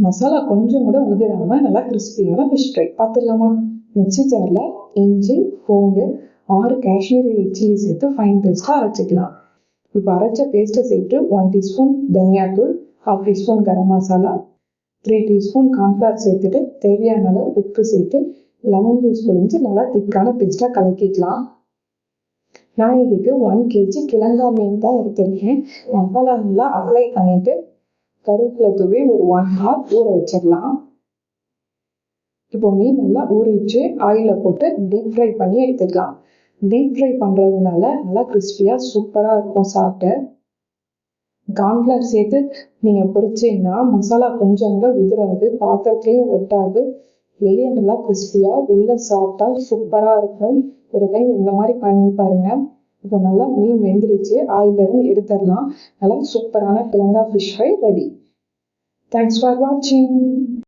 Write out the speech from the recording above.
மசாலா கொஞ்சம் கூட உதிராமல் நல்லா கிறிஸ்பியான ஃபிஷ் ஃப்ரை பார்த்துடலாமா? மிக்ஸி ஜாரில் இஞ்சி, பூண்டு, 6 காஷ்மீரி ரெட் சில்லி சேர்த்து ஃபைன் பேஸ்ட்டாக அரைச்சிக்கலாம். இப்போ அரைச்ச பேஸ்ட்டை சேர்த்து 1 டீஸ்பூன் தனியாத்தூள், 1/2 teaspoon garam masala, 3 teaspoon cornflour சேர்த்துட்டு தேவையான அளவு உப்பு சேர்த்து லெமன் ஜூஸ் புழிஞ்சு நல்லா திக்கான பேஸ்ட்டாக கலக்கிக்கலாம். நான் இதுக்கு 1 kg கிழங்கா மீன் தான் எடுத்திருக்கேன். மசாலா நல்லா அப்ளை பண்ணிட்டு கருவேப்பிலை தூவி ஒரு 1 hour ஊற வச்சிடலாம். இப்போ மீன் நல்லா ஊறிச்சு ஆயிலில் போட்டு டீப் ஃப்ரை பண்ணி எடுத்துக்கலாம். டீப் ஃப்ரை பண்ணுறதுனால நல்லா கிறிஸ்பியாக சூப்பராக இருக்கும் சாப்பிட்டு. கார்ன்ஃப்ளவர் சேர்த்து நீங்கள் பொரிச்சிங்கன்னா மசாலா கொஞ்சம் கூட உதிராது, பாத்திரத்துலேயும் ஒட்டாது, வெளியே நல்லா கிறிஸ்பியாக உள்ள சாப்பிட்டா சூப்பராக இருக்கும். ஒரு டைம் இந்த மாதிரி பண்ணி பாருங்கள். இப்போ நல்லா மீன் வெந்துருச்சு, ஆயிலிருந்து எடுத்துடலாம். நல்லா சூப்பரான கிழங்கா fish fry ready. Thanks for வாட்சிங்.